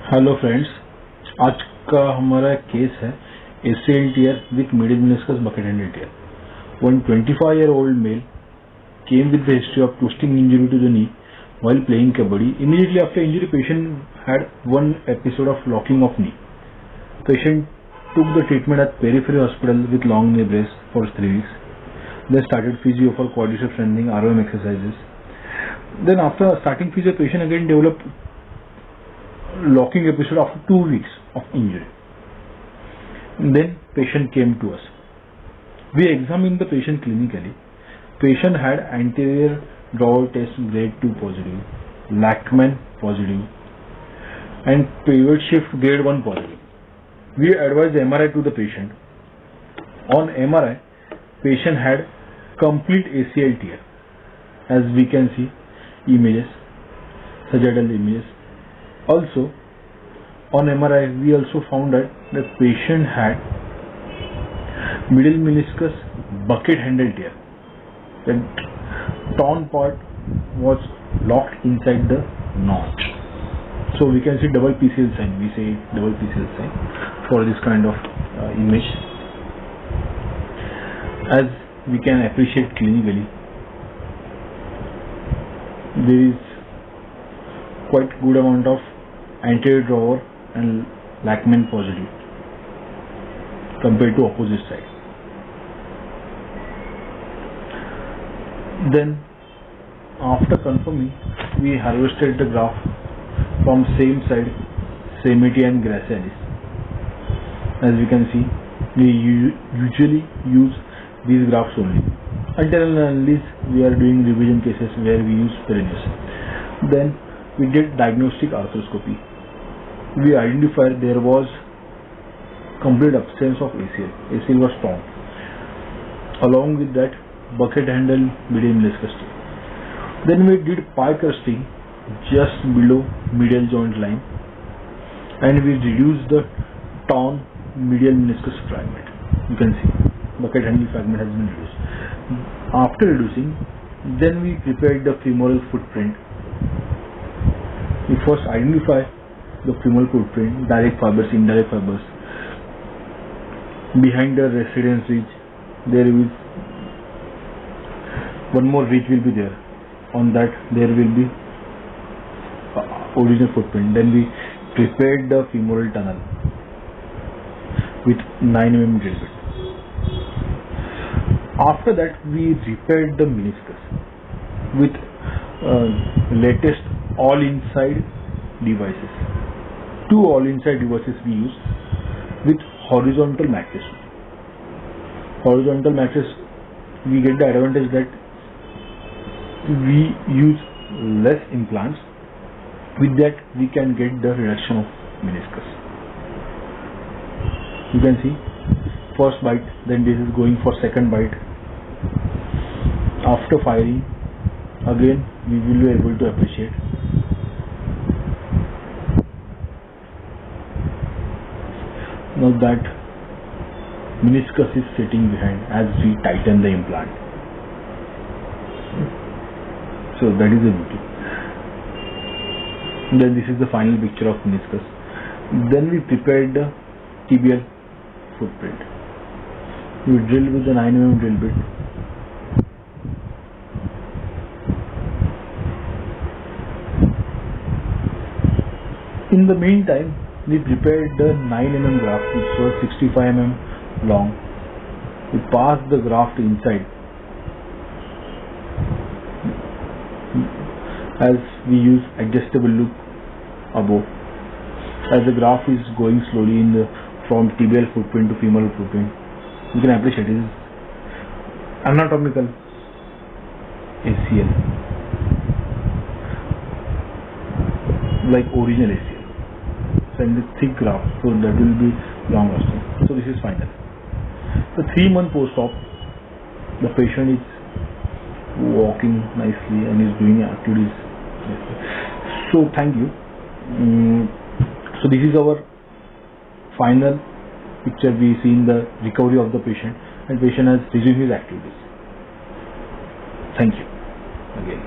Hello friends, आज का हमारा केस है ACL tear with medial meniscus bucket-handed tear. One 25-year-old male came with the history of twisting injury to the knee while playing kabaddi. Immediately after injury, patient had one episode of locking of knee. Patient took the treatment at Peripheral Hospital with long knee brace for 3 weeks. Then started physio for quadriceps strengthening, ROM exercises. Then after starting physio, patient again developed locking episode after 2 weeks of injury. Then patient came to us. We examined the patient clinically. Patient had anterior drawer test grade 2 positive, Lachman positive, and pivot shift grade 1 positive. We advised MRI to the patient. On MRI, patient had complete ACL tear. As we can see images, sagittal images. Also, on MRI, we also found that the patient had medial meniscus bucket-handed tear. The torn part was locked inside the notch. So we can see double PCL sign. We say double PCL sign for this kind of image. As we can appreciate clinically, there is quite good amount of anterior drawer and Lachman positive compared to opposite side. Then after confirming, we harvested the graft from same side, extremity and gracilis. As you can see, we usually use these grafts only. Until and unless we are doing revision cases where we use perennials. Then we did diagnostic arthroscopy. We identified there was complete absence of ACL. ACL was torn. Along with that, bucket handle medial meniscus tear. Then we did pie crusting just below medial joint line, and we reduced the torn medial meniscus fragment. You can see bucket handle fragment has been reduced. After reducing, then we prepared the femoral footprint. We first identify the femoral footprint, direct fibers, indirect fibers. Behind the residence ridge, there is one more ridge will be there. On that, there will be original footprint. Then we prepared the femoral tunnel with 9 mm drill bit. After that, we repaired the meniscus with latest all-inside devices. 2 all-inside devices we use with horizontal mattress. Horizontal mattress, we get the advantage that we use less implants. With that, we can get the reduction of meniscus. You can see first bite, then this is going for second bite. After firing, again we will be able to appreciate. Now that meniscus is sitting behind as we tighten the implant. So that is the beauty. Then this is the final picture of meniscus. Then we prepared the tibial footprint. We drill with the 9 mm drill bit. In the meantime, we prepared the 9 mm graft, which was 65 mm long. We passed the graft inside as we use adjustable loop above. As the graft is going slowly from tibial footprint to femoral footprint, you can appreciate it is anatomical ACL, like original ACL. And the thick graft, so that will be long lasting. So this is final. The 3-month post-op, the patient is walking nicely and is doing activities. So thank you. So this is our final picture. We see in the recovery of the patient, and patient has resumed his activities. Thank you again.